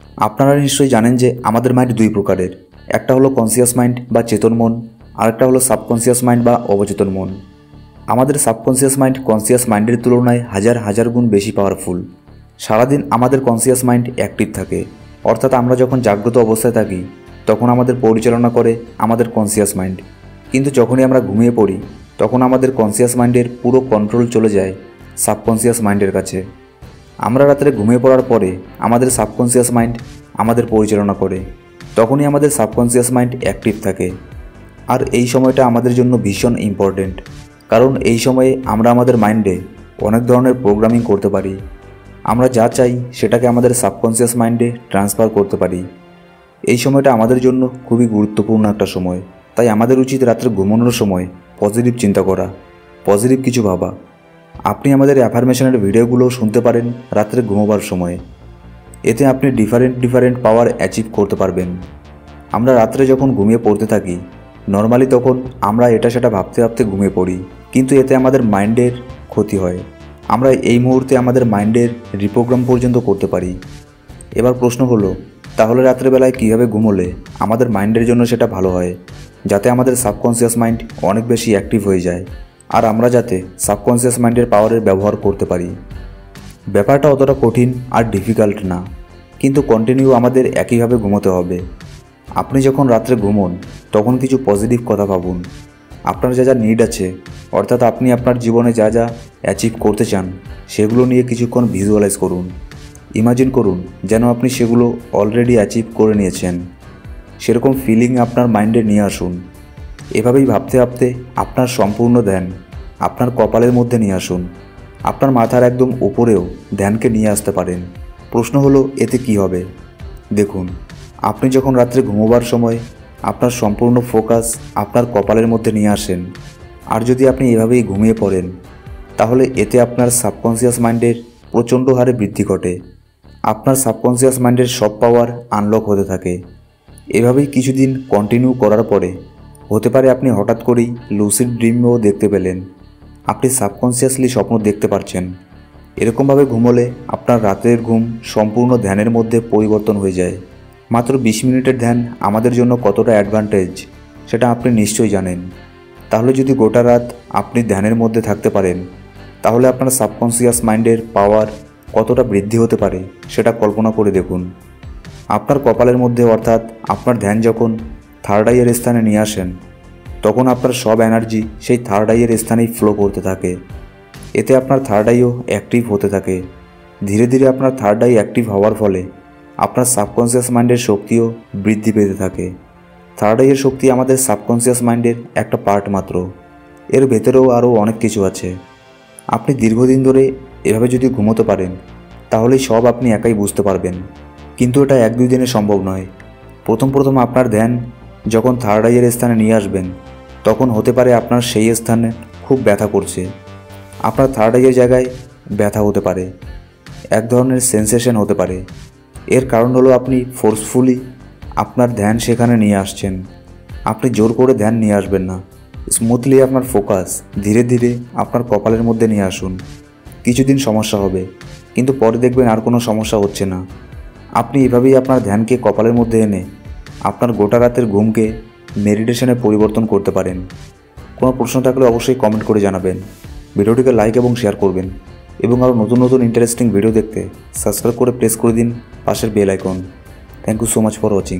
আপনারা নিশ্চয়ই জানেন যে আমাদের মাইন্ড দুই প্রকারের, একটা হলো কনসিয়াস মাইন্ড বা চেতন মন, আরেকটা হলো সাবকনসিয়াস মাইন্ড বা অবচেতন মন। আমাদের সাবকনসিয়াস মাইন্ড কনসিয়াস মাইন্ডের তুলনায় হাজার হাজার গুণ বেশি পাওয়ারফুল। সারাদিন আমাদের কনসিয়াস মাইন্ড অ্যাক্টিভ থাকে, অর্থাৎ আমরা যখন জাগ্রত অবস্থায় থাকি তখন আমাদের পরিচালনা করে আমাদের কনসিয়াস মাইন্ড। কিন্তু যখনই আমরা ঘুমিয়ে পড়ি তখন আমাদের কনসিয়াস মাইন্ডের পুরো কন্ট্রোল চলে যায় সাবকনসিয়াস মাইন্ডের কাছে। আমরা রাত্রে ঘুমিয়ে পড়ার পরে আমাদের সাবকনসিয়াস মাইন্ড আমাদের পরিচালনা করে, তখনই আমাদের সাবকনসিয়াস মাইন্ড অ্যাক্টিভ থাকে। আর এই সময়টা আমাদের জন্য ভীষণ ইম্পর্ট্যান্ট, কারণ এই সময়ে আমরা আমাদের মাইন্ডে অনেক ধরনের প্রোগ্রামিং করতে পারি। আমরা যা চাই সেটাকে আমাদের সাবকনসিয়াস মাইন্ডে ট্রান্সফার করতে পারি। এই সময়টা আমাদের জন্য খুবই গুরুত্বপূর্ণ একটা সময়, তাই আমাদের উচিত রাত্রে ঘুমানোর সময় পজিটিভ চিন্তা করা, পজিটিভ কিছু ভাবা। আপনি আমাদের অ্যাফার্মেশনের ভিডিওগুলো শুনতে পারেন রাত্রে ঘুমোবার সময়। এতে আপনি ডিফারেন্ট পাওয়ার অ্যাচিভ করতে পারবেন। আমরা রাত্রে যখন ঘুমিয়ে পড়তে থাকি নর্মালি তখন আমরা এটা সেটা ভাবতে ভাবতে ঘুমিয়ে পড়ি, কিন্তু এতে আমাদের মাইন্ডের ক্ষতি হয়। আমরা এই মুহূর্তে আমাদের মাইন্ডের রিপ্রোগ্রাম পর্যন্ত করতে পারি। এবার প্রশ্ন হলো, তাহলে রাত্রেবেলায় কীভাবে ঘুমোলে আমাদের মাইন্ডের জন্য সেটা ভালো হয়, যাতে আমাদের সাবকনসিয়াস মাইন্ড অনেক বেশি অ্যাক্টিভ হয়ে যায় আর আমরা যাতে সাবকনসিয়াস মাইন্ডের পাওয়ারের ব্যবহার করতে পারি। ব্যাপারটা অতটা কঠিন আর ডিফিকাল্ট না, কিন্তু কন্টিনিউ আমাদের একইভাবে ঘুমোতে হবে। আপনি যখন রাত্রে ঘুমোন তখন কিছু পজিটিভ কথা ভাবুন। আপনার যা যা নিড আছে, অর্থাৎ আপনি আপনার জীবনে যা যা অ্যাচিভ করতে চান সেগুলো নিয়ে কিছুক্ষণ ভিজুয়ালাইজ করুন। ইমাজিন করুন যেন আপনি সেগুলো অলরেডি অ্যাচিভ করে নিয়েছেন। সেরকম ফিলিং আপনার মাইন্ডে নিয়ে আসুন। এভাবেই ভাবতে ভাবতে আপনার সম্পূর্ণ ধ্যান আপনার কপালের মধ্যে নিয়ে আসুন। আপনার মাথার একদম উপরেও ধ্যানকে নিয়ে আসতে পারেন। প্রশ্ন হলো, এতে কি হবে? দেখুন, আপনি যখন রাত্রে ঘুমোবার সময় আপনার সম্পূর্ণ ফোকাস আপনার কপালের মধ্যে নিয়ে আসেন, আর যদি আপনি এভাবেই ঘুমিয়ে পড়েন, তাহলে এতে আপনার সাবকনসিয়াস মাইন্ডের প্রচণ্ড হারে বৃদ্ধি ঘটে। আপনার সাবকনসিয়াস মাইন্ডের সব পাওয়ার আনলক হতে থাকে। এভাবেই কিছুদিন কন্টিনিউ করার পরে হতে পারে আপনি হঠাৎ করেই লুসিড ড্রিমও দেখতে পেলেন। আপনি সাবকনসিয়াসলি স্বপ্ন দেখতে পারছেন। এরকমভাবে ঘুমোলে আপনার রাতের ঘুম সম্পূর্ণ ধ্যানের মধ্যে পরিবর্তন হয়ে যায়। মাত্র 20 মিনিটের ধ্যান আমাদের জন্য কতটা অ্যাডভান্টেজ সেটা আপনি নিশ্চয়ই জানেন। তাহলে যদি গোটা রাত আপনি ধ্যানের মধ্যে থাকতে পারেন, তাহলে আপনার সাবকনসিয়াস মাইন্ডের পাওয়ার কতটা বৃদ্ধি হতে পারে সেটা কল্পনা করে দেখুন। আপনার কপালের মধ্যে, অর্থাৎ আপনার ধ্যান যখন থার্ড আইয়ের স্থানে নিয়ে আসেন, তখন আপনার সব এনার্জি সেই থার্ড আইয়ের স্থানেই ফ্লো করতে থাকে। এতে আপনার থার্ড আইও অ্যাক্টিভ হতে থাকে। ধীরে ধীরে আপনার থার্ড আই অ্যাক্টিভ হওয়ার ফলে আপনার সাবকনসিয়াস মাইন্ডের শক্তিও বৃদ্ধি পেতে থাকে। থার্ড আইয়ের শক্তি আমাদের সাবকনসিয়াস মাইন্ডের একটা পার্ট মাত্র, এর ভেতরেও আরও অনেক কিছু আছে। আপনি দীর্ঘদিন ধরে এভাবে যদি ঘুমোতে পারেন তাহলেই সব আপনি একাই বুঝতে পারবেন, কিন্তু এটা 1-2 দিনে সম্ভব নয়। প্রথম আপনার ধ্যান যখন থার্ড আইয়ের স্থানে নিয়ে আসবেন, তখন হতে পারে আপনার সেই স্থানে খুব ব্যথা করছে। আপনার থার্ড আইয়ের জায়গায় ব্যথা হতে পারে, এক ধরনের সেন্সেশন হতে পারে। এর কারণ হলো আপনি ফোর্সফুলি আপনার ধ্যান সেখানে নিয়ে আসছেন। আপনি জোর করে ধ্যান নিয়ে আসবেন না, স্মুথলি আপনার ফোকাস ধীরে ধীরে আপনার কপালের মধ্যে নিয়ে আসুন। কিছুদিন সমস্যা হবে, কিন্তু পরে দেখবেন আর কোনো সমস্যা হচ্ছে না। আপনি এভাবেই আপনার ধ্যানকে কপালের মধ্যে এনে আপনার গোটা রাতের ঘুমকে মেডিটেশনে পরিবর্তন করতে পারেন। কোনো প্রশ্ন থাকলে অবশ্যই কমেন্ট করে জানাবেন। ভিডিওটিকে লাইক এবং শেয়ার করবেন, এবং আরও নতুন ইন্টারেস্টিং ভিডিও দেখতে সাবস্ক্রাইব করে প্রেস করে দিন পাশের bell icon. Thank you so much for watching.